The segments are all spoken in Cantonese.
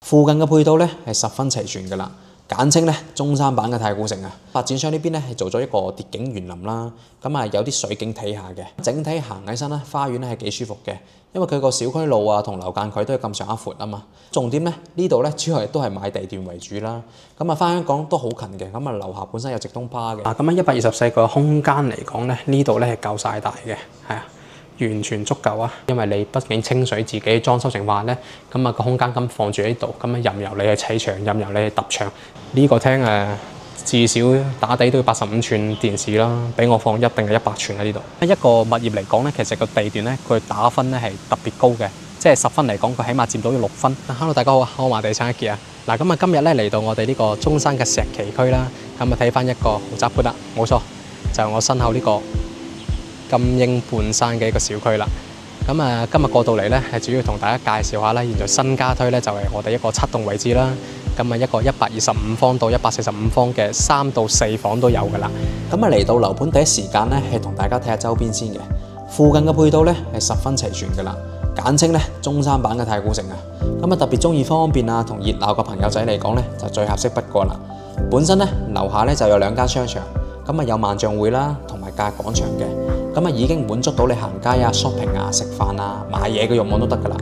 附近嘅配套咧係十分齊全㗎啦，簡稱咧中山版嘅太古城啊。發展商呢邊咧係做咗一個蝶景園林啦，咁啊有啲水景睇下嘅，整體行起身咧花園咧係幾舒服嘅，因為佢個小區路啊同樓間距都係咁上下闊啊嘛。重點咧呢度咧主要都係買地段為主啦，咁啊翻香港都好近嘅，咁啊樓下本身有直通巴嘅。咁啊124個空間嚟講咧，呢度咧係夠晒大嘅，係啊。完全足夠啊！因為你畢竟清水自己裝修成話咧，咁啊個空間咁放住喺度，咁啊任由你去砌牆，任由你去揼牆。呢個廳至少打底都要85寸電視啦，俾我放一定係100寸喺呢度。一個物業嚟講咧，其實個地段咧佢打分咧係特別高嘅，即係10分嚟講，佢起碼佔到6分。Hello， 大家好，我華地產一傑啊！嗱，咁啊今日咧嚟到我哋呢個中山嘅石岐區啦，咁啊睇翻一個豪宅盤啦，冇錯，就係我身後呢個金鷹半山嘅一個小區啦，咁啊今日過到嚟咧，係主要同大家介紹下啦。現在新家推咧就係我哋一個7棟位置啦，咁啊一個125方到145方嘅3到4房都有噶啦。咁啊嚟到樓盤第一時間咧，係同大家睇下周邊先嘅，附近嘅配套咧係十分齊全噶啦，簡稱咧中山版嘅太古城啊。咁啊特別中意方便啊同熱鬧嘅朋友仔嚟講咧，就最合適不過啦。本身咧樓下咧就有2間商場，咁啊有萬象匯啦同埋假日廣場嘅。咁啊已經滿足到你行街啊、shopping 啊、食飯啊、買嘢嘅慾望都得㗎啦。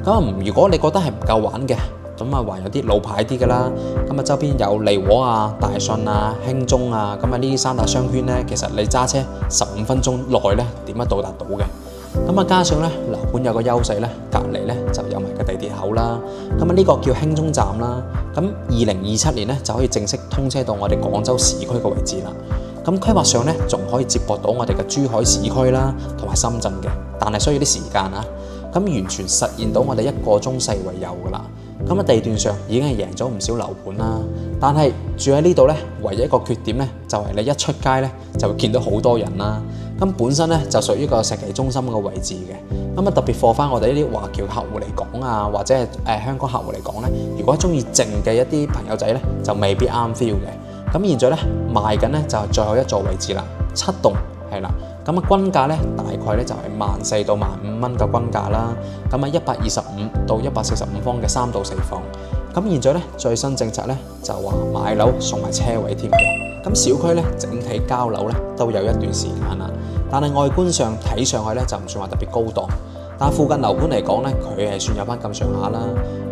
咁啊，如果你覺得係唔夠玩嘅，咁啊還有啲老牌啲㗎啦。咁啊周邊有利和啊、大信啊、興中啊，咁啊呢啲三大商圈咧，其實你揸車15分鐘內咧點樣到達到嘅。咁啊加上咧樓盤有個優勢咧，隔離咧就有埋個地鐵口啦。咁啊呢個叫興中站啦。咁2027年咧就可以正式通車到我哋廣州市區嘅位置啦。咁規劃上咧，仲可以接駁到我哋嘅珠海市區啦，同埋深圳嘅，但係需要啲時間啊。咁完全實現到我哋1個鐘勢為有噶啦。咁啊地段上已經係贏咗唔少樓盤啦。但係住喺呢度咧，唯一一個缺點咧，就係你一出街咧，就會見到好多人啦。咁本身咧就屬於個石岐中心嘅位置嘅。咁啊特別貨翻我哋呢啲華僑客戶嚟講啊，或者係香港客戶嚟講咧，如果中意靜嘅一啲朋友仔咧，就未必啱 feel 嘅。咁現在咧賣緊咧就係最後一座位置啦，7棟係啦。咁啊均價咧大概咧就係14,000到15,000蚊嘅均價啦。咁啊125到145方嘅3到4房。咁現在咧最新政策咧就話買樓送埋車位添嘅。咁小區咧整體交樓咧都有一段時間啦，但係外觀上睇上去咧就唔算話特別高檔。但附近樓盤嚟講咧，佢係算有翻咁上下啦。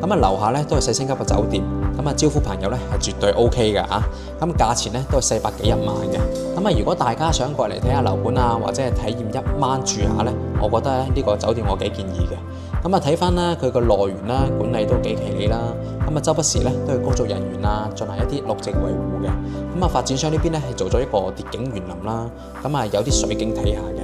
咁啊樓下咧都係4星級嘅酒店，咁啊招呼朋友咧係絕對 OK 嘅嚇。咁價錢咧都係400幾1萬嘅。咁啊如果大家想過嚟睇下樓盤啊，或者係體驗一晚住下咧，我覺得呢個酒店我幾建議嘅。咁啊睇翻啦，佢個內園啦管理都幾企理啦。咁啊周不時咧都有工作人員啊進行一啲綠植維護嘅。咁啊發展商呢邊咧係做咗一個蝶景園林啦。咁啊有啲水景睇下嘅。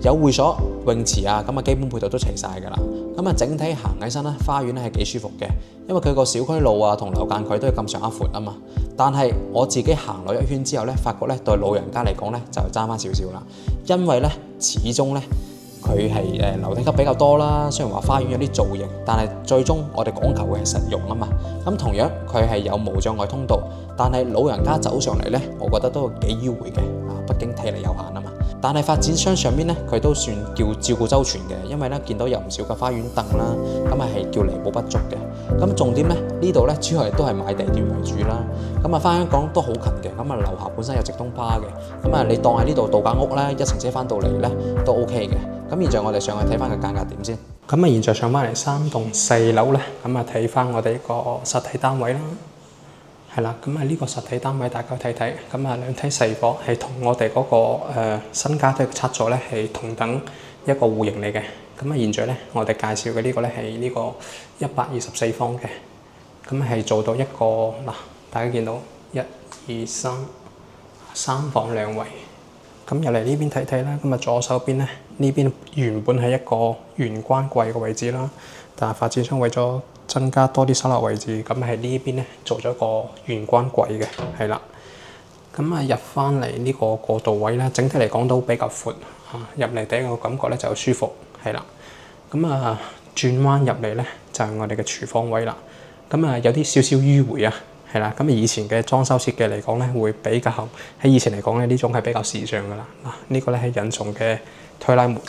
有會所、泳池啊，咁啊基本配套都齊晒㗎啦。咁啊整體行起身咧，花園咧係幾舒服嘅，因為佢個小區路啊同樓間距都係咁上下闊啊嘛。但係我自己行咗一圈之後咧，發覺咧對老人家嚟講咧就爭翻少少啦，因為咧始終咧佢係樓梯級比較多啦。雖然話花園有啲造型，但係最終我哋講求嘅係實用啊嘛。咁同樣佢係有無障礙通道，但係老人家走上嚟咧，我覺得都幾迂迴嘅啊，畢竟體力有限啊嘛。但係發展商上邊咧，佢都算叫照顧周全嘅，因為咧見到有唔少嘅花園凳啦，咁啊係叫彌補不足嘅。咁重點咧呢度咧主要都係買地段為主啦。咁啊翻香港都好近嘅，咁啊樓下本身有直通巴嘅，咁啊你當喺呢度度假屋咧，一程車翻到嚟咧都 OK 嘅。咁現在我哋上去睇翻個價格點先。咁啊現在上翻嚟3棟4樓咧，咁啊睇翻我哋個實體單位啦。係啦，咁啊呢個實體單位大家睇睇，咁啊2梯4房係同我哋嗰個新家推嘅7座咧係同等一個戶型嚟嘅。咁啊現在咧我哋介紹嘅呢個咧係呢個124方嘅，咁係做到一個嗱，大家見到1、2、3房2衛。咁入嚟呢邊睇睇啦，咁啊左手邊咧呢邊原本係一個玄關櫃嘅位置啦，但係發展商為咗增加多啲收納位置，咁喺呢邊咧做咗個玄關櫃嘅，係啦。咁啊入翻嚟呢個過渡位咧，整體嚟講都比較闊嚇，入嚟第一個感覺咧就舒服，係啦。咁啊轉彎入嚟咧就係我哋嘅廚房位啦。咁啊有啲少少迂迴啊，係啦。咁以前嘅裝修設計嚟講咧，會比較喺以前嚟講咧呢種係比較時尚噶啦。嗱呢個咧係人從嘅推拉門。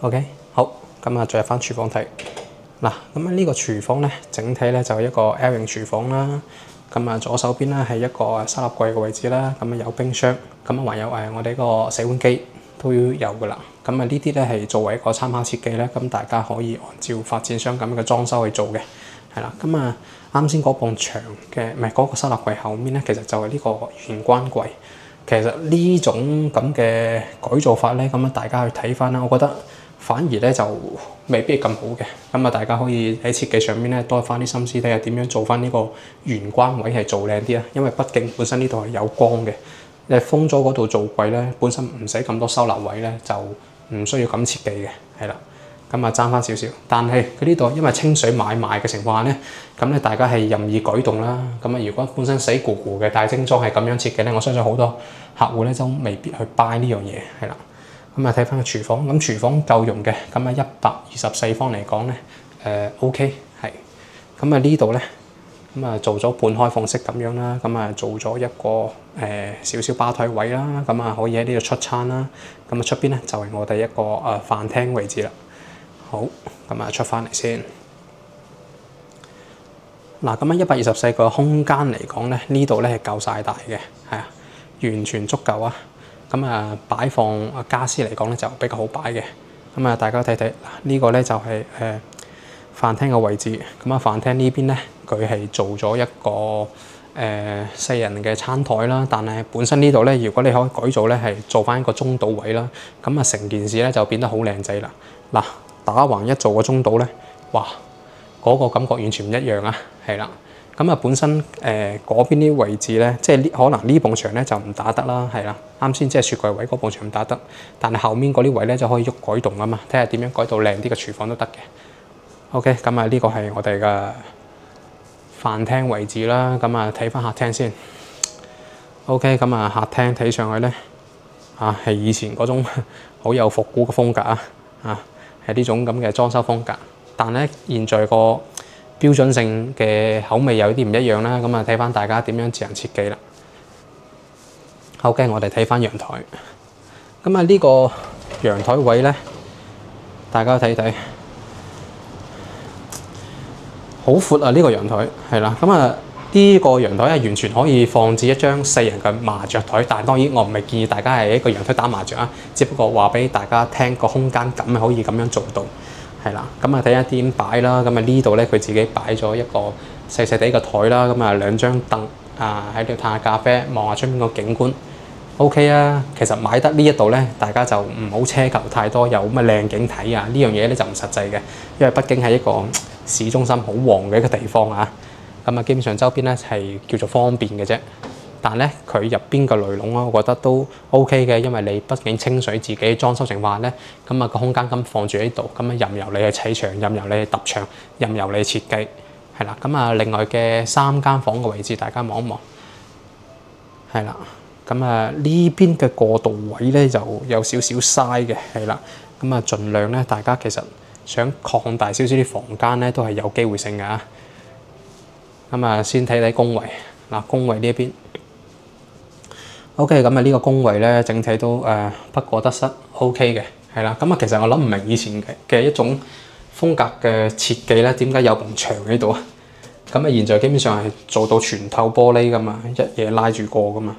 OK， 好，咁啊，進入翻廚房睇。嗱，咁啊呢個廚房咧，整體咧就係一個 L 型廚房啦。咁啊左手邊咧係一個沙律櫃嘅位置啦。咁啊有冰箱，咁啊還有我哋個洗碗機都有噶啦。咁啊呢啲咧係作為一個參考設計咧，咁大家可以按照發展商咁嘅裝修去做嘅，係啦。咁啊啱先嗰埲牆嘅唔係嗰個沙律櫃後面咧，其實就係呢個玄關櫃。其實呢種咁嘅改造法咧，咁啊大家去睇翻啦，我覺得反而咧就未必咁好嘅。咁啊大家可以喺設計上面咧多翻啲心思，睇下點樣做翻呢個玄關位係做靚啲啊。因為畢竟本身呢度係有光嘅，你封咗嗰度做櫃咧，本身唔使咁多收納位咧，就唔需要咁設計嘅，係啦。咁啊爭翻少少，但係佢呢度因為清水買賣嘅情況下咧，咁咧大家係任意改動啦。咁啊，如果本身死咕咕嘅大精裝係咁樣設計咧，我相信好多客戶咧都未必去 buy 呢樣嘢，係啦。咁啊睇翻個廚房，咁廚房夠用嘅，咁啊124方嚟講咧，OK 係。咁啊呢度咧，咁啊做咗半開放式咁樣啦，咁啊做咗一個少少吧台位啦，咁啊可以喺呢度出餐啦。咁啊出邊咧就係我哋一個飯廳位置啦。好，咁啊出翻嚟先。嗱，咁啊124個空間嚟講咧，呢度咧係夠晒大嘅，係啊，完全足夠啊。咁啊擺放傢俬嚟講咧就比較好擺嘅。咁啊大家睇睇，嗱呢個咧就係飯廳嘅位置。咁啊飯廳呢邊咧，佢係做咗一個4人嘅餐台啦，但係本身呢度咧，如果你可以改造咧，係做翻一個中島位啦，咁啊成件事咧就變得好靚仔啦。嗱，打橫一做個中島咧，哇！嗰個感覺完全唔一樣啊，係啦。咁啊本身嗰邊啲位置咧，即係可能呢埲牆咧就唔打得啦，係啦。啱先即係雪櫃位嗰埲牆唔打得，但係後面嗰啲位咧就可以喐改動啊嘛，睇下點樣改到靚啲嘅廚房都得嘅。OK，咁啊呢個係我哋嘅飯廳位置啦。咁啊睇翻客廳先。OK，咁啊客廳睇上去咧，係以前嗰種好有復古嘅風格啊，係呢種咁嘅裝修風格。但咧現在個標準性嘅口味有啲唔一樣啦。咁啊睇翻大家點樣自行設計啦。OK，我哋睇翻陽台。咁啊呢個陽台位咧，大家睇睇，好闊啊！呢個陽台係啦。咁啊呢個陽台係完全可以放置一張4人嘅麻雀台，但係當然我唔係建議大家係一個陽台打麻雀啊，只不過話俾大家聽個空間感可以咁樣做到。係啦，咁啊睇下點擺啦。咁啊呢度咧佢自己擺咗一個細細地嘅台啦。咁啊2張凳喺度嘆下咖啡，望下出面個景觀 OK 啊。其實買得呢一度咧，大家就唔好奢求太多有乜靚景睇啊。呢樣嘢咧就唔實際嘅，因為畢竟係一個市中心好旺嘅一個地方啊。咁啊基本上周邊咧係叫做方便嘅啫。但咧佢入邊嘅雷籠咧，我覺得都 OK 嘅，因為你畢竟清水自己裝修情況下咧，咁啊個空間咁放住喺度，咁啊任由你去砌牆，任由你去揼牆，任由你去設計，係啦。咁啊另外嘅3間房嘅位置，大家望一望，係啦。咁啊呢邊嘅過渡位咧就有少少嘥嘅，係啦。咁啊盡量咧，大家其實想擴大少少啲房間咧，都係有機會性嘅。咁啊先睇睇工位，嗱工位呢一邊。OK，咁啊呢個工位咧整體都不過得失 OK 嘅，係啦。咁啊其實我諗唔明以前嘅一種風格嘅設計咧，點解有埲牆喺度啊？咁啊現在基本上係做到全透玻璃噶嘛，一嘢拉住過噶嘛，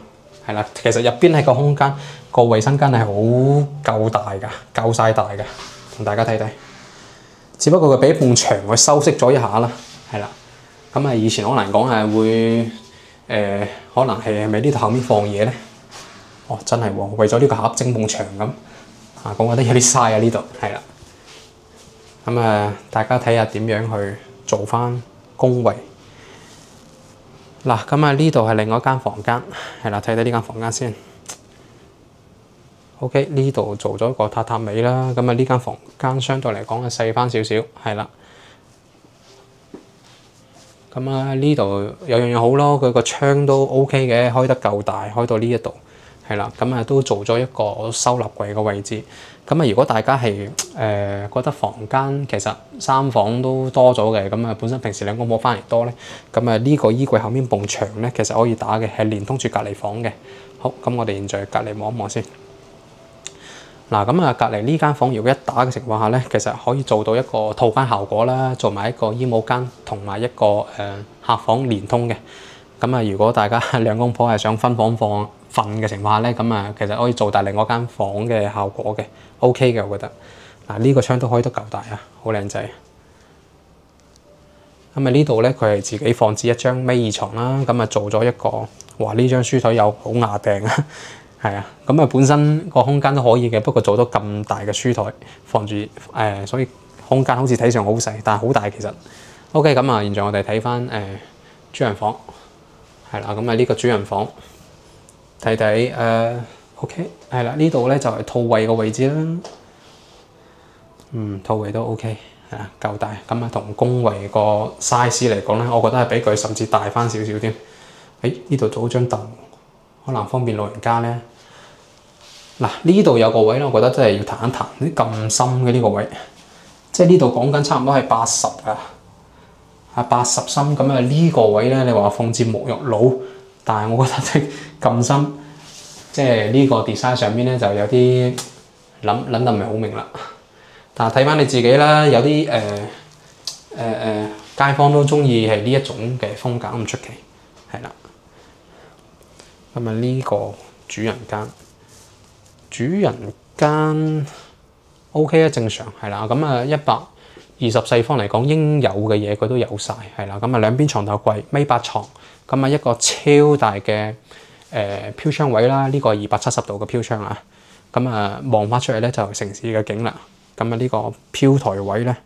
係啦。其實入邊係個空間，個衞生間係好夠大㗎，夠晒大㗎，同大家睇睇。只不過佢俾埲牆佢修飾咗一下啦，係啦。咁啊以前好難講係會可能係咪呢度後面放嘢咧？哦，真係喎，為咗呢個盒整埲牆咁我覺得有啲嘥啊呢度，係啦。咁大家睇下點樣去做翻工位。嗱，咁呢度係另外一間房間，係啦，睇睇呢間房間先。OK，呢度做咗個榻榻米啦。咁呢間房間相對嚟講係細翻少少，係啦。咁呢度有樣嘢好咯，佢個窗都 OK 嘅，開得夠大，開到呢一度。係啦，咁都做咗一個收納櫃嘅位置。咁如果大家係覺得房間其實3房都多咗嘅，咁本身平時2公婆翻嚟多咧，咁呢個衣櫃後面埲牆咧，其實可以打嘅，係連通住隔離房嘅。好，咁我哋現在隔離望一望先。嗱，咁啊，隔離呢間房如果一打嘅情況下咧，其實可以做到一個套間效果啦，做埋一個衣帽間同埋一個客房連通嘅。咁啊，如果大家兩公婆係想分房瞓嘅情況下咧，咁啊，其實可以做大另外間房嘅效果嘅 ，OK 嘅，我覺得。嗱，呢個窗都開得夠大啊，好靚仔。咁啊，呢度咧佢係自己放置一張尾二床啦，咁啊做咗一個，哇！呢張書台有好牙掟啊！係啊，咁啊本身個空間都可以嘅，不過做咗咁大嘅書台放住所以空間好似睇上好細，但係好大其實。OK， 咁啊，現在我哋睇翻主人房，係啦，咁啊呢個主人房睇睇OK， 係啦，呢度咧就係套位嘅位置啦。套位都 OK， 係啊，夠大。咁啊同公位個 size 嚟講咧，我覺得係比佢甚至大翻少少添。呢度做咗張凳，可能方便老人家咧。嗱，呢度有個位咧，我覺得真係要彈一彈，啲咁深嘅呢個位，即係呢度講緊差唔多係80啊，80深咁啊。呢個位咧，你話放置沐浴露，但係我覺得即係咁深，即係呢個 design 上邊咧就有啲諗得唔係好明啦。但係睇翻你自己啦，有啲街坊都中意係呢一種嘅風格，唔出奇，係啦。咁啊呢個主人間 OK 啊，正常係啦。咁啊124方嚟講，應有嘅嘢佢都有晒，係啦。咁啊兩邊床頭櫃，尾8床，咁啊一個超大嘅飄窗位啦，呢個係270度嘅飄窗啊。咁啊望翻出嚟咧就係城市嘅景啦。咁啊呢個飄台位咧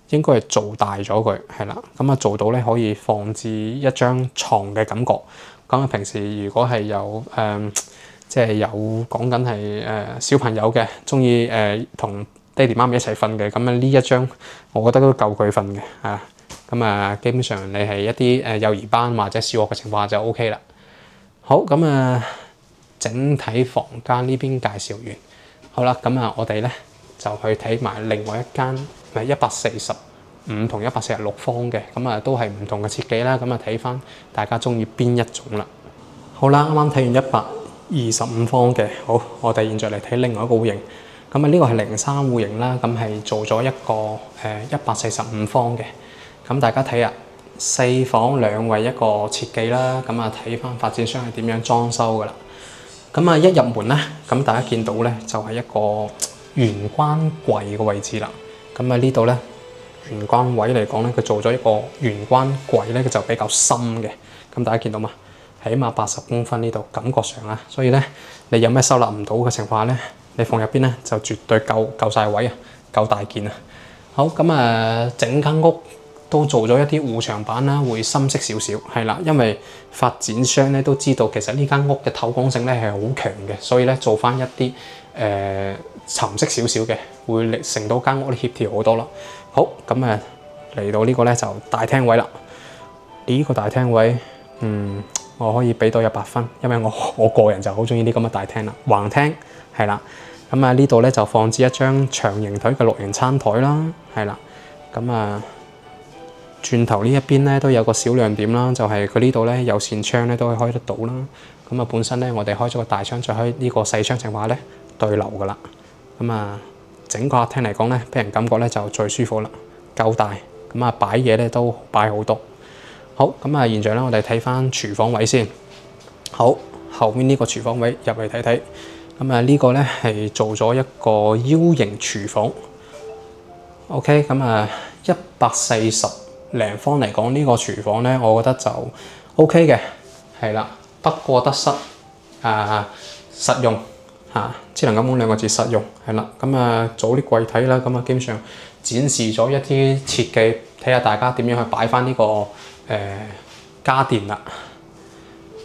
應該係做大咗佢，係啦。咁啊做到咧可以放置一張床嘅感覺。咁啊平時如果係有即係有講緊係小朋友嘅，中意同爹哋媽咪一齊瞓嘅，咁啊呢一張我覺得都夠佢瞓嘅啊。咁啊基本上你係一啲幼兒班或者小學嘅情況下就 OK 啦。好，咁啊整體房間呢邊介紹完，好啦，咁啊我哋咧就去睇埋另外一間145同146方嘅，咁啊都係唔同嘅設計啦。咁啊睇翻大家中意邊一種啦。好啦，啱啱睇完125方嘅，好，我哋現在嚟睇另外一個戶型。咁啊呢個係03戶型啦，咁係做咗一個145方嘅。咁大家睇下4房2衛一個設計啦。咁啊睇翻發展商係點樣裝修噶啦。咁啊一入門咧，咁大家見到咧就係一個玄關櫃嘅位置啦。咁啊呢度咧玄關位嚟講咧，佢做咗一個玄關櫃咧，佢就比較深嘅。咁大家見到嘛？起碼80公分呢度，感覺上啊，所以咧你有咩收納唔到嘅情況下咧，你放入邊咧就絕對夠晒位啊，夠大件啊。好，咁啊，整間屋都做咗一啲護牆板啦，會深色少少，係啦，因為發展商咧都知道其實呢間屋嘅透光性咧係好強嘅，所以咧做翻一啲沉色少少嘅，會令成到間屋咧協調好多咯。好，咁啊嚟到呢個咧就大廳位啦。呢個大廳位，我可以俾到100分，因為我個人就好中意啲咁嘅大廳啦。橫廳係啦，咁啊呢度咧就放置一張長形台嘅6型餐台啦，係啦。咁啊轉頭呢一邊咧都有個小亮點啦，就係佢呢度咧有扇窗咧都可以開得到啦。咁啊本身咧我哋開咗個大窗，再開呢個細窗情況下咧對流噶啦。咁啊整個客廳嚟講咧，俾人感覺咧就最舒服啦，夠大。咁啊擺嘢咧都擺好多。好，咁啊，現在咧，我哋睇翻廚房位先。好，後面呢個廚房位入嚟睇睇。咁啊，呢個咧係做咗一個 U 型廚房。OK，咁啊，140零方嚟講，呢個廚房咧，我覺得就 OK 嘅，係啦，不過得失實用嚇，只能咁講2個字實用，係啦。咁啊，做啲櫃體啦，咁啊，基本上展示咗一啲設計，睇下大家點樣去擺翻呢個家電啦。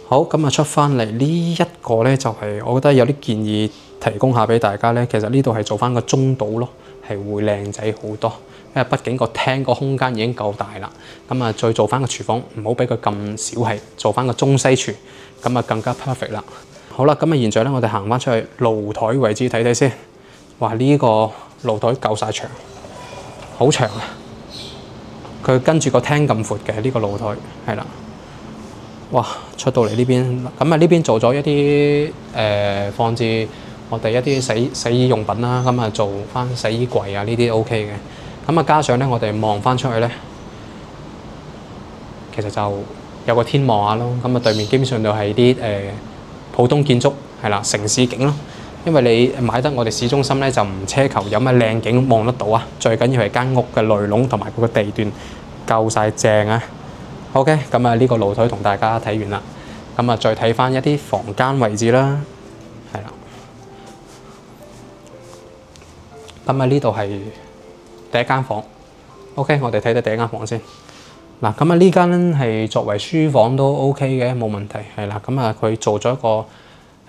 好，咁啊出翻嚟呢一個咧，就係我覺得有啲建議提供下俾大家咧。其實呢度係做翻個中島咯，係會靚仔好多。因為畢竟個廳個空間已經夠大啦。咁啊，再做翻個廚房，唔好俾佢咁小氣，做翻個中西廚，咁啊更加 perfect 啦。好啦，咁啊現在咧，我哋行翻出去露台位置睇睇先。哇！呢個露台夠晒長，好長啊！佢跟住個廳咁闊嘅呢個露台，係啦。哇！出到嚟呢邊，咁啊呢邊做咗一啲放置我我哋一啲洗衣用品啦，咁啊做翻洗衣櫃啊呢啲 OK 嘅。咁啊加上咧，我哋望翻出去咧，其實就有個天望下咯。咁啊對面基本上就係啲普通建築係啦，城市景咯。因為你買得我哋市中心咧，就唔奢求有咩靚景望得到啊，最緊要係間屋嘅內籠同埋佢個地段夠晒正啊。OK， 咁啊呢個露台同大家睇完啦，咁啊再睇翻一啲房間位置啦，係啦。咁啊呢度係第一間房 ，OK， 我哋睇睇第一間房先。嗱，咁啊呢間係作為書房都 OK 嘅，冇問題，係啦。咁啊佢做咗一個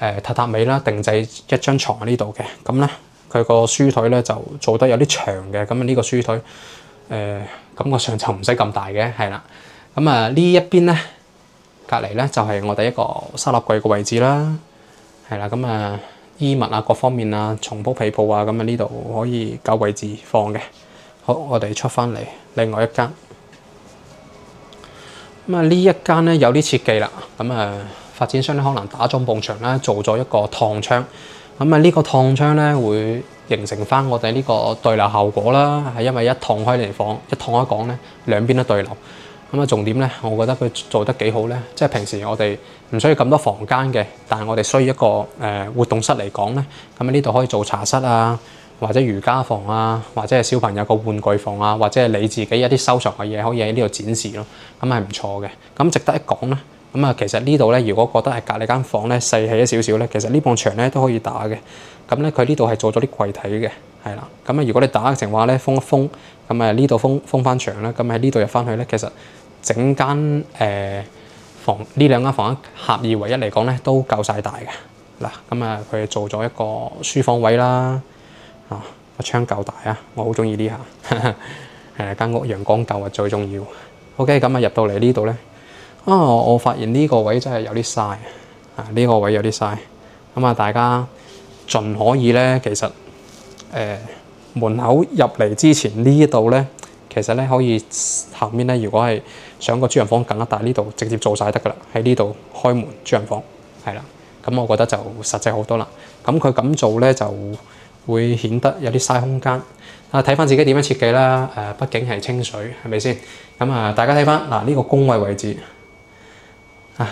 榻榻米啦，定製一張床喺呢度嘅。咁咧佢個書枱咧就做得有啲長嘅，咁啊呢個書枱感覺上就唔使咁大嘅，係啦。咁啊呢一邊咧隔離咧就係我哋一個收納櫃嘅位置啦，係啦。咁啊衣物啊各方面啊床鋪被鋪啊，咁啊呢度可以夠位置放嘅。好，我哋出翻嚟另外一間。咁啊呢一間咧有啲設計啦，咁啊發展商咧可能打中埲牆啦，做咗一個燙窗。咁啊呢個燙窗咧會形成翻我哋呢個對流效果啦，係因為一燙開嚟房，一燙開講咧兩邊都對流。咁啊重點咧，我覺得佢做得幾好咧，即係平時我哋唔需要咁多房間嘅，但係我哋需要一個活動室嚟講咧，咁啊呢度可以做茶室啊，或者瑜伽房啊，或者係小朋友個玩具房啊，或者係你自己一啲收藏嘅嘢可以喺呢度展示咯，咁係唔錯嘅。咁值得一講咧。咁啊，其實呢度咧，如果覺得係隔離間房咧細氣一少少咧，其實呢埲牆咧都可以打嘅。咁咧，佢呢度係做咗啲櫃體嘅，係啦。咁啊，如果你打嘅情況咧，封一封，咁啊呢度封翻牆啦，咁喺呢度入翻去咧，其實整間房呢兩間房合二為一嚟講咧，都夠晒大嘅。嗱，咁啊，佢做咗一個書房位啦，啊個窗夠大啊，我好中意呢下。間屋陽光夠啊，最重要。OK， 咁啊入到嚟呢度咧。我發現呢個位真係有啲嘥啊！呢個位有啲嘥，咁啊大家盡可以咧，其實門口入嚟之前呢度咧，其實咧可以後面咧，如果係想個主人房更加大，呢度直接做晒得噶啦，喺呢度開門主人房係啦，咁我覺得就實際好多啦。咁佢咁做咧就會顯得有啲嘥空間。睇翻自己點樣設計啦，畢竟係清水係咪先？咁啊大家睇翻嗱呢個工位位置。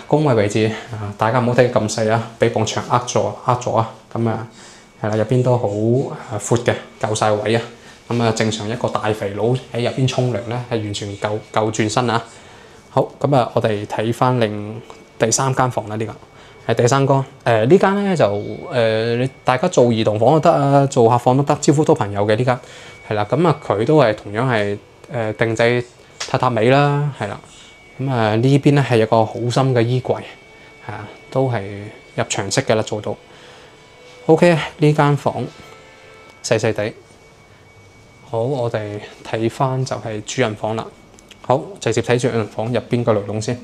工位位置大家唔好睇咁細啊，俾埲牆呃咗啊，咁啊係啦，入邊都好闊嘅，夠晒位啊。咁啊正常一個大肥佬喺入邊沖涼咧，係完全夠轉身啊。好，咁啊我哋睇翻第三間房啦，呢個係第三間。呢間咧就大家做兒童房都得啊，做客房都得，招呼多朋友嘅呢間係啦。咁啊佢都係同樣係定製榻榻米啦，係啦。咁啊呢邊咧係有個好深嘅衣櫃，都係入牆式嘅啦，做到 OK。呢間房細細地，好，我哋睇翻就係主人房啦。好，直接睇主人房入邊個內籠先。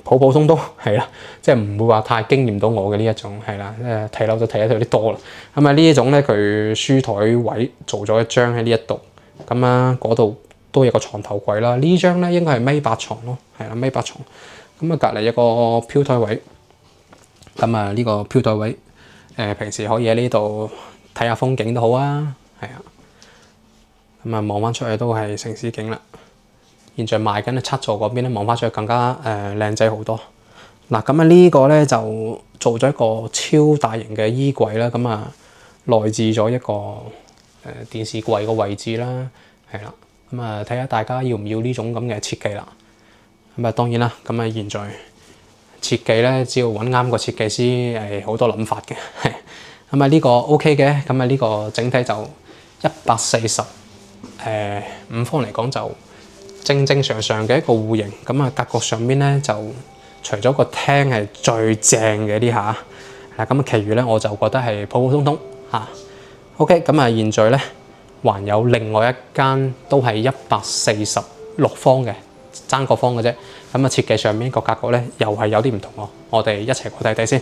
普普通通係啦，即係唔會話太驚豔到我嘅呢一種係啦。睇樓就睇得有啲多啦。咁啊呢一種咧，佢書枱位做咗一張喺呢一度。咁啊，嗰度都有個床頭櫃啦。呢張咧應該係米八床咯，係啦，米八床。咁啊，隔離有個飄台位。咁啊，呢個飄台位，平時可以喺呢度睇下風景都好啊，係啊。咁啊，望翻出去都係城市景啦。現在賣緊嘅七座嗰邊咧，望翻出去更加靚仔好多。嗱，咁啊呢個咧就做咗一個超大型嘅衣櫃啦。咁啊，內置咗一個電視櫃個位置啦，係啦，咁啊睇下大家要唔要呢種咁嘅設計啦。咁啊當然啦，咁啊現在設計咧，只要揾啱個設計師，係好多諗法嘅。咁啊呢個 OK 嘅，咁啊呢個整體就145方嚟講就正常嘅一個戶型。咁啊格局上邊咧就除咗個廳係最正嘅呢下，咁啊其餘咧我就覺得係普普通通嚇。OK， 咁啊，現在咧還有另外一間都係146方嘅，爭個方嘅啫。咁啊，設計上面個格局咧又係有啲唔同喎。我哋一齊過睇睇先。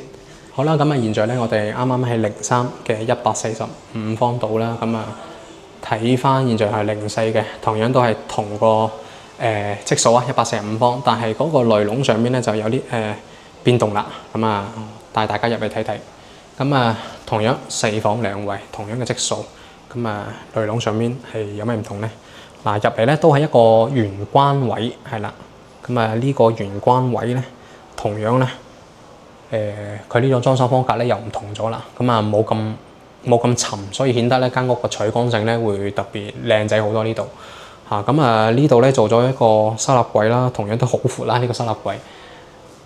好啦，咁啊，現在咧我哋啱啱係03嘅145方度啦。咁啊，睇翻現在係04嘅，同樣都係同個積數啊，145方，但係嗰個內籠上邊咧就有啲變動啦。咁啊，帶大家入去睇睇。咁啊，同樣4房2衛，同樣嘅積數。咁啊，內籠上面係有咩唔同咧？嗱，入嚟咧都係一個玄關位，係啦。咁啊，呢個玄關位咧，同樣咧，佢呢種裝修方格咧又唔同咗啦。咁啊，冇咁沉，所以顯得咧間屋個採光性咧會特別靚仔好多呢度。咁啊，呢度咧做咗一個收納櫃啦，同樣都好闊啦呢個收納櫃。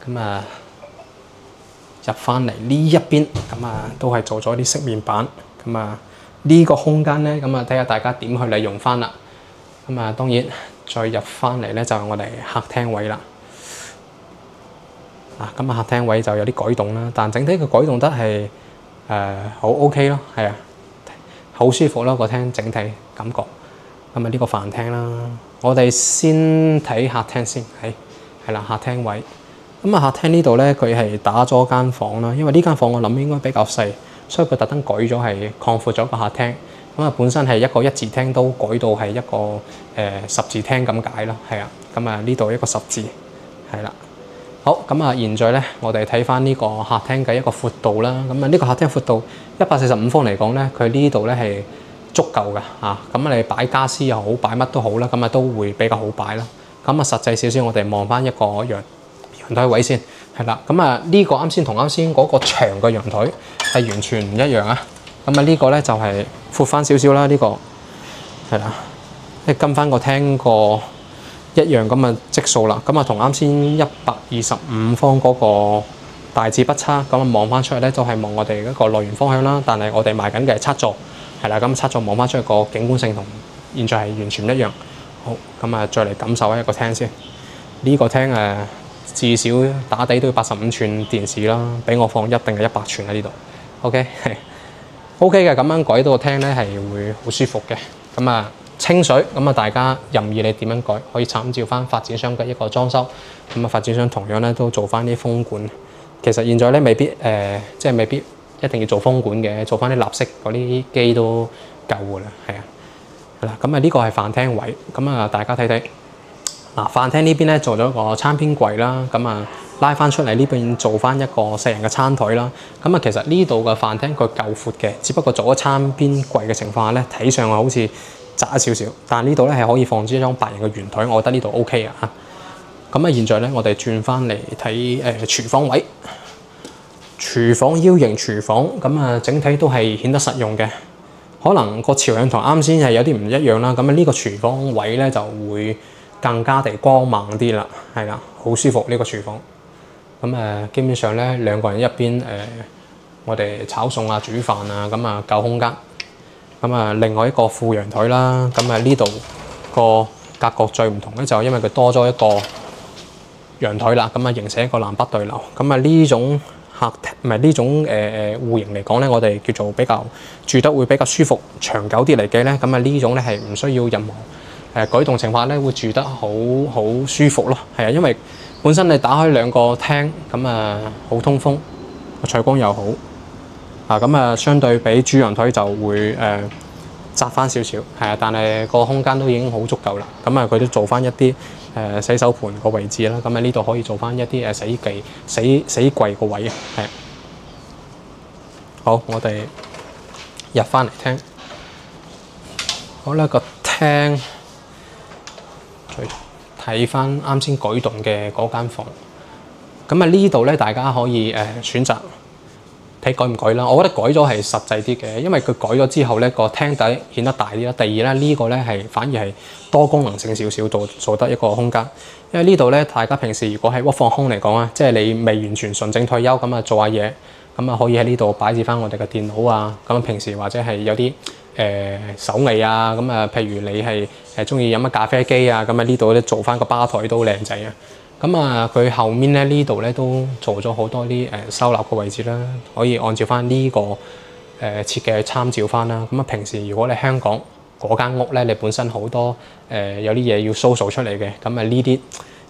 咁啊，入翻嚟呢一邊，咁啊都係做咗啲飾面板。咁啊，呢個空間咧，咁啊睇下大家點去利用翻啦。咁啊，當然再入翻嚟咧就係我哋客廳位啦。咁啊客廳位就有啲改動啦，但整體嘅改動得係好 OK 咯，係啊，好舒服咯個廳整體感覺。咁啊呢個飯廳啦，我哋先睇客廳先，係啦客廳位。咁啊客廳呢度咧佢係打咗間房啦，因為呢間房我諗應該比較細，所以佢特登改咗係擴闊咗個客廳。咁啊本身係一個1字廳都改到係一個10字廳咁解咯，係啊。咁啊呢度一個10字，係啦。好，咁啊現在咧我哋睇翻呢個客廳嘅一個闊度啦。咁啊呢個客廳闊度145方嚟講咧，佢呢度咧係足夠嘅嚇。咁你擺家私又好，擺乜都好啦，咁啊都會比較好擺啦。咁啊實際少少，我哋望翻一個陽台位先，係啦。咁啊呢個啱先同啱先嗰個長嘅陽台係完全唔一樣啊。咁啊呢個咧就係闊翻少少啦，呢個係啦，即係跟翻個廳個一樣咁啊積數啦。咁啊同啱先125方嗰個大致不差。咁啊望翻出去咧，都係望我哋一個來源方向啦。但係我哋賣緊嘅係7座，係啦。咁7座望翻出去個景觀性同現在係完全一樣。好，咁啊再嚟感受一個廳先。呢個廳至少打底都要85寸電視啦，俾我放一定係100寸喺呢度。OK 係。OK 嘅，咁樣改到個廳咧係會好舒服嘅。咁啊清水，咁啊大家任意你點樣改，可以參照翻發展商嘅一個裝修。咁啊發展商同樣咧都做翻啲風管。其實現在咧未必即係未必一定要做風管嘅，做翻啲立式嗰啲機都夠㗎啦。係啊，係啦。咁啊呢個係飯廳位。咁啊大家睇睇嗱，飯廳呢邊咧做咗個餐邊櫃啦。咁啊拉翻出嚟呢邊做翻一個4人嘅餐台啦。咁啊其實呢度嘅飯廳佢夠闊嘅，只不過做咗餐邊櫃嘅情況下咧，睇上去好似窄少少。但係呢度咧係可以放置一張8人嘅圓台，我覺得呢度 OK 啊。咁啊現在咧我哋轉翻嚟睇廚房位。廚房 U 型廚房，咁啊整體都係顯得實用嘅。可能個朝向同啱先係有啲唔一樣啦。咁啊呢個廚房位咧就會更加地光猛啲啦，係啦，好舒服呢個廚房。咁基本上咧2個人一邊我哋炒餸啊、煮飯啊，咁啊夠空間。咁啊另外一個副陽台啦，咁啊呢度個格局最唔同咧，就係因為佢多咗一個陽台啦，咁啊形成一個南北對流。咁啊呢種呢種戶型嚟講咧，我哋叫做比較住得會比較舒服、長久啲嚟計咧，咁啊呢種咧係唔需要任何改動情況咧，會住得好舒服咯。係啊，因為本身你打開2個廳，咁啊好通風，個採光又好咁啊相對比主陽台就會窄翻少少，係啊，但係個空間都已經好足夠啦。咁啊佢都做翻一啲洗手盤個位置啦。咁啊呢度可以做翻一啲洗衣櫃個位啊。係好，我哋入翻嚟廳。好啦，個廳再睇翻啱先改動嘅嗰間房。咁啊呢度咧，大家可以選擇睇改唔改啦。我覺得改咗係實際啲嘅，因為佢改咗之後咧，個廳底顯得大啲啦。第二咧，呢個咧係反而係多功能性少少，做得一個空間。因為呢度咧，大家平時如果係work from home嚟講啊，即係你未完全純正退休咁啊，做下嘢咁啊，可以喺呢度擺置翻我哋嘅電腦啊。咁平時或者係有啲手藝啊，咁啊，譬如你係中意飲乜咖啡機啊，咁啊呢度咧做翻個吧台都靚仔啊。咁啊，佢後面咧呢度咧都做咗好多啲收納嘅位置啦，可以按照翻呢個設計去參照翻啦。咁啊，平時如果你香港嗰間屋咧，你本身好多有啲嘢要 show 出嚟嘅，咁啊呢啲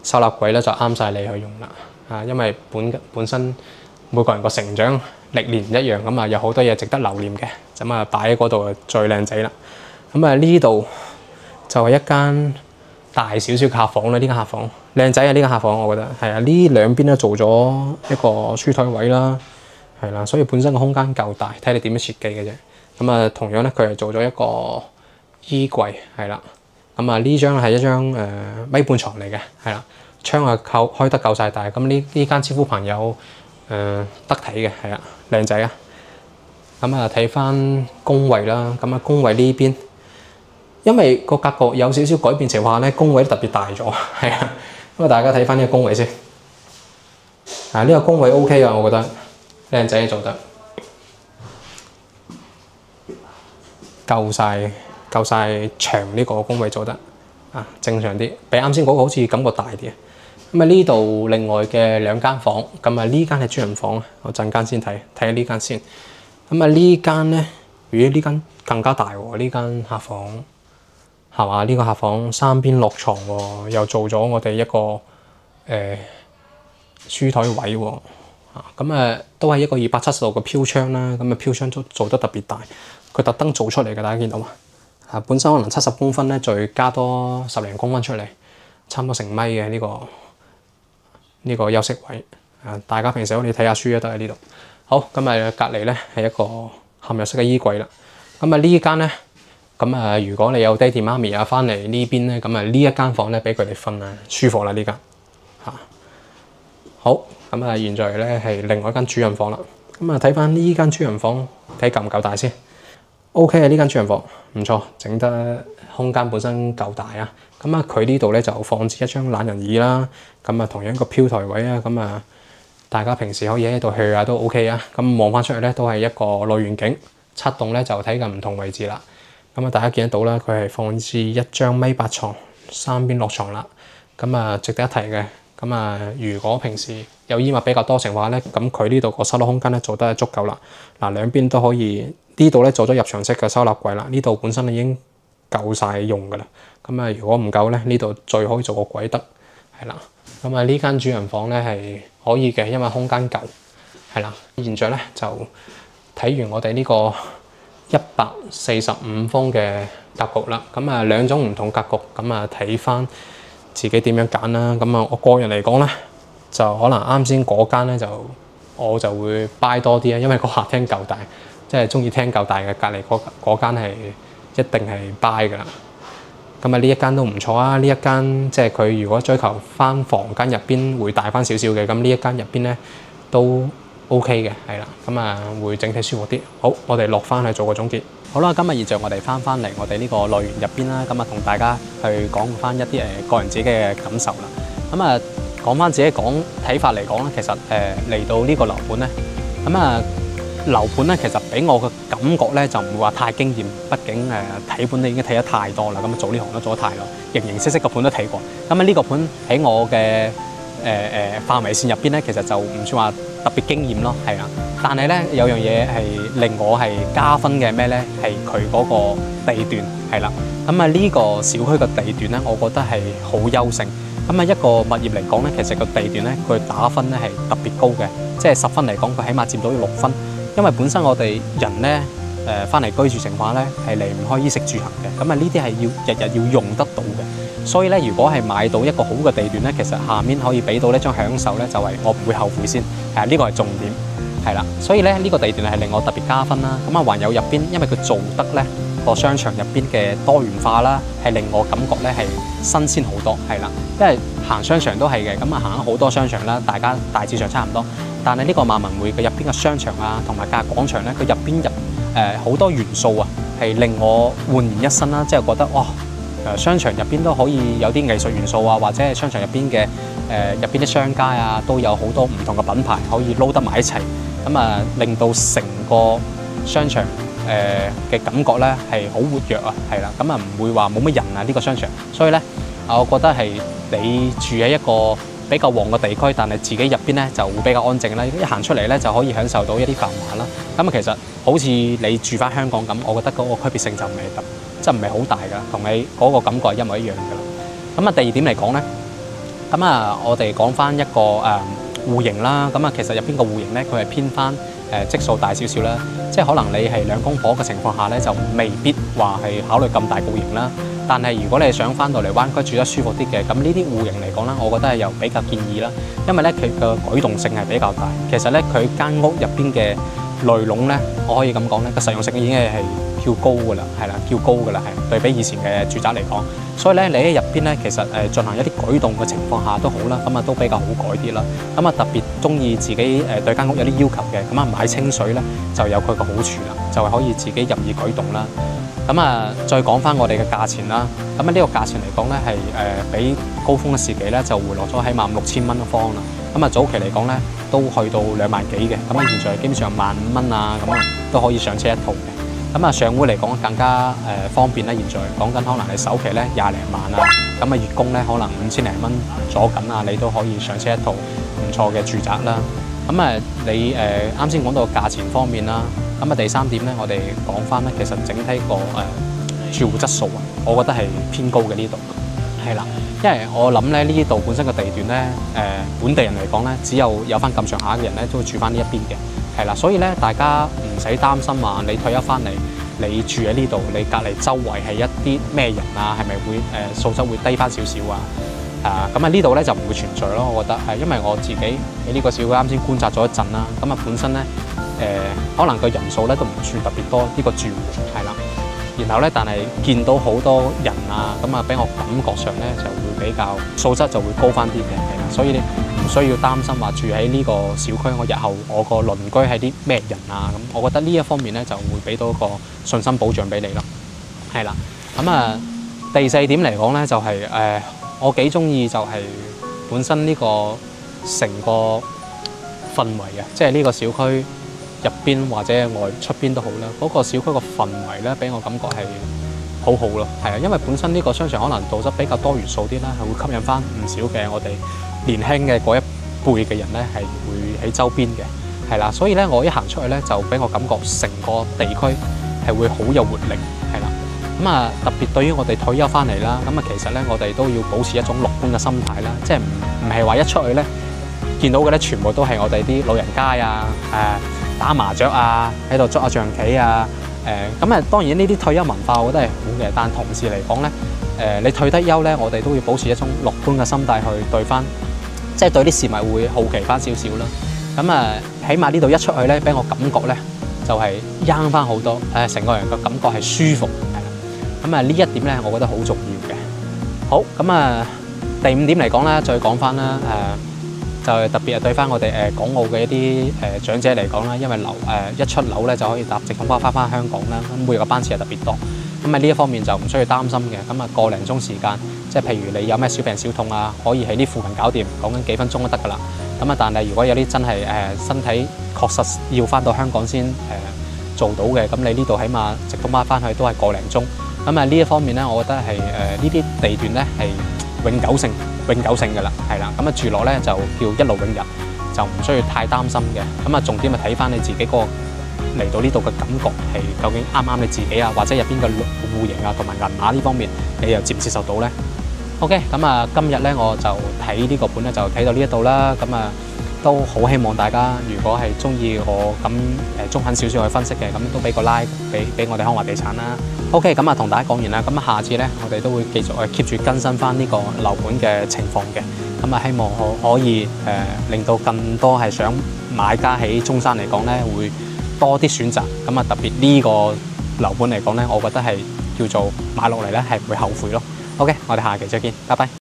收納櫃咧就啱晒你去用啦。因為本身每個人個成長歷練唔一樣，咁啊有好多嘢值得留念嘅，咁啊擺喺嗰度就最靚仔啦。咁啊呢度就係一間大少少嘅客房啦，呢間客房靚仔啊！呢間客房我覺得係啊，呢兩邊咧做咗一個書枱位啦，係啦，所以本身個空間夠大，睇你點樣設計嘅啫。咁啊，同樣咧佢係做咗一個衣櫃，係啦。咁啊，呢張係一張米半床嚟嘅，係啦，窗啊開得夠晒大。咁呢間超乎朋友得體嘅，係啊，靚仔啊！咁啊，睇翻工位啦，咁啊工位呢邊。因為個格局有少少改變情況下咧，工位都特別大咗，係啊。咁啊，大家睇翻呢個工位先。呢個工位 OK 啊，我覺得靚仔做得夠晒長，呢個工位做得正常啲，比啱先嗰個好似感覺大啲。咁啊，呢度另外嘅兩間房，咁啊呢間係主人房，我陣間先睇下呢間先。咁啊呢間咧，咦呢間更加大喎，呢間客房。係嘛？呢個客房三邊落床喎，又做咗我哋一個書枱位喎。咁都係一個270度嘅飄窗啦。咁飄窗都做得特別大，佢特登做出嚟嘅，大家見到嘛？本身可能70公分咧，再加多10零公分出嚟，差唔多成米嘅呢個休息位。大家平時可以睇下書都喺呢度。好，咁隔離咧係一個嵌入式嘅衣櫃啦。咁呢間咧。咁如果你有爹哋媽咪翻嚟呢邊咧，咁呢一間房咧俾佢哋瞓啊，舒服啦呢間嚇。好，現在咧係另外一間主人房啦。睇翻呢間主人房，睇夠唔夠大先 ？OK 啊，呢間主人房唔錯，整得空間本身夠大啊。佢呢度咧就放置一張懶人椅啦。同樣一個飄台位啊。大家平時可以喺度 hea 下都 OK 啊。望翻出去咧都係一個內園景，7棟咧就睇緊唔同位置啦。大家見得到啦，佢係放置一張米八床，三邊落床啦。值得一提嘅。如果平時有衣物比較多情況咧，佢呢度個收納空間咧做得足夠啦。兩邊都可以，呢度咧做咗入牆式嘅收納櫃啦。呢度本身已經夠晒用噶啦。如果唔夠咧，呢度再可以做個櫃得，係啦。呢間主人房咧係可以嘅，因為空間夠，係啦。現在咧就睇完我哋呢個145方嘅格局啦，兩種唔同格局，睇翻自己點樣揀啦。我個人嚟講咧，就可能啱先嗰間咧我就會 buy 多啲啊，因為個客廳夠大，即係中意廳夠大嘅，隔離嗰間係一定係 buy 噶啦。呢一間都唔錯啊，呢一間即係佢如果追求翻房間入邊會大翻少少嘅，呢一間入邊咧都OK 嘅，係啦，會整體舒服啲。好，我哋落翻去做個總結。好啦，今日現在我哋翻嚟我哋呢個內園入邊啦，同大家去講翻一啲個人自己嘅感受啦。講翻自己睇法嚟講咧，其實嚟到呢個樓盤咧，樓盤咧其實俾我嘅感覺咧就唔會話太驚豔，畢竟睇盤你已經睇得太多啦，做呢行都做得太耐，形形色色嘅盤都睇過。呢個盤喺我嘅範圍線入邊咧，其實就唔算話特別驚豔咯，係啊。但係咧有樣嘢係令我係加分嘅咩咧？係佢嗰個地段係啦。呢個小區嘅地段咧，我覺得係好優勝。一個物業嚟講咧，其實個地段咧佢打分咧係特別高嘅，即係10分嚟講，佢起碼佔到6分。因為本身我哋人咧翻嚟居住情況咧係離唔開衣食住行嘅，呢啲係要日日要用得到嘅。所以咧，如果係買到一個好嘅地段咧，其實下面可以俾到呢種享受咧，就係我唔會後悔先。呢個係重點，係啦。所以咧呢個地段係令我特別加分啦。還有入邊，因為佢做得咧個商場入邊嘅多元化啦，係令我感覺咧係新鮮好多，係啦。因為行商場都係嘅，行咗好多商場啦，大家大致上差唔多。但係呢個萬文匯嘅入邊嘅商場啊，同埋隔廣場咧，佢入邊好多元素啊，係令我煥然一新啦，即係覺得哇！商場入邊都可以有啲藝術元素啊，或者係商場入邊嘅入邊啲商家啊，都有好多唔同嘅品牌可以撈得埋一齊，令到成個商場嘅感覺咧係好活躍啊，係啦，唔會話冇乜人啊呢個商場，所以咧我覺得係你住喺一個比較旺嘅地區，但係自己入邊咧就會比較安靜啦，一行出嚟咧就可以享受到一啲繁華啦。其實好似你住翻香港咁，我覺得嗰個區別性就唔係特。即係唔係好大噶，同你嗰個感覺係一模一樣噶啦。第二點嚟講咧，我哋講翻一個戶型啦。其實入邊個戶型咧，佢係偏翻積數大少少啦，即係可能你係兩公婆嘅情況下咧，就未必話係考慮咁大戶型啦。但係如果你係想翻到嚟灣區住得舒服啲嘅，咁呢啲戶型嚟講啦，我覺得係又比較建議啦，因為咧佢嘅舉動性係比較大。其實咧佢間屋入邊嘅內籠咧，我可以咁講咧，個實用性已經係叫高㗎啦，係啦，叫高㗎啦，係對比以前嘅住宅嚟講。所以咧，你喺入邊咧，其實進行一啲舉動嘅情況下都好啦，咁啊都比較好改啲啦。咁啊特別中意自己對間屋有啲要求嘅，咁啊買清水咧就有佢個好處啦，就係可以自己任意舉動啦。咁啊，再講翻我哋嘅價錢啦。咁啊呢個價錢嚟講咧，係比高峰嘅時期咧就回落咗起碼5,000-6,000蚊一方啦。咁啊早期嚟講咧都去到2萬幾嘅，咁啊現在基本上15000蚊啊，咁啊都可以上車一套嘅。咁啊上會嚟講更加方便啦。現在講緊可能你首期咧20零萬啊，咁啊月供咧可能5000零蚊左緊啊，你都可以上車一套唔錯嘅住宅啦。咁啊你啱先講到價錢方面啦。咁啊第三點咧，我哋講翻咧，其實整體個住戶質素啊，我覺得係偏高嘅呢度，係啦，因為我諗咧呢度本身嘅地段咧，本地人嚟講咧，只有翻咁上下嘅人咧，都會住翻呢一邊嘅，係啦，所以咧大家唔使擔心話你退休翻嚟，你住喺呢度，你隔離周圍係一啲咩人啊，係咪會素質會低翻少少啊？咁啊呢度咧就唔會存在咯，我覺得係，因為我自己喺呢個小區啱先觀察咗一陣啦，咁啊本身咧。可能個人數咧都唔算特別多，呢個住戶係啦。然後咧，但係見到好多人啊，咁啊，俾我感覺上咧就會比較素質就會高翻啲嘅，係啦。所以你唔需要擔心話住喺呢個小區，我日後我個鄰居係啲咩人啊？咁我覺得呢一方面咧就會俾到一個信心保障俾你咯，係啦。咁啊，第四點嚟講咧就係我幾中意就係本身呢個成個氛圍啊，即係呢個小區。入邊或者外出邊都好啦，嗰個小區個氛圍咧，俾我感覺係好好咯，係啊，因為本身呢個商場可能度質比較多元素啲啦，係會吸引翻唔少嘅我哋年輕嘅嗰一輩嘅人咧，係會喺周邊嘅，係啦，所以咧我一行出去咧，就俾我感覺成個地區係會好有活力，係啦，咁啊特別對於我哋退休翻嚟啦，咁啊其實咧我哋都要保持一種樂觀嘅心態啦，即係唔係話一出去咧見到嘅咧全部都係我哋啲老人家啊，打麻雀啊，喺度捉下象棋啊，咁啊當然呢啲退休文化我覺得係好嘅，但同時嚟講咧，你退得休咧，我哋都要保持一種樂觀嘅心態去對翻，即係對啲事物會好奇翻少少啦。咁啊，起碼呢度一出去咧，俾我感覺咧就係 young 翻好多，成個人嘅感覺係舒服，係啦。咁啊呢一點咧，我覺得好重要嘅。好，咁啊第五點嚟講咧，再講翻啦，就係特別係對翻我哋港澳嘅一啲長者嚟講啦，因為一出樓咧就可以搭直通巴翻香港啦，咁每日嘅班次係特別多，咁啊呢一方面就唔需要擔心嘅，咁啊個零鐘時間，即係譬如你有咩小病小痛啊，可以喺呢附近搞掂，講緊幾分鐘都得㗎啦。咁啊但係如果有啲真係身體確實要翻到香港先做到嘅，咁你呢度起碼直通巴翻去都係個零鐘，咁啊呢一方面咧，我覺得係呢啲地段咧係永久性㗎啦，係啦，咁啊住落咧就叫一勞永逸，就唔需要太擔心嘅。咁啊重點係睇翻你自己個嚟到呢度嘅感覺係究竟啱唔啱你自己啊，或者入邊嘅戶型啊同埋銀碼呢方面，你又接唔接受到咧 ？OK， 咁啊今日咧我就睇呢個盤咧就睇到呢一度啦，咁啊都好希望大家如果係中意我咁中肯少少去分析嘅，咁都俾個 like 俾我哋康華地產啦。OK， 咁啊同大家講完啦，咁下次咧我哋都會繼續keep 住更新翻呢個樓盤嘅情況嘅，咁啊希望可以令到更多係想買家喺中山嚟講咧會多啲選擇，咁啊特別呢個樓盤嚟講咧，我覺得係叫做買落嚟咧係唔會後悔咯。OK， 我哋下期再見，拜拜。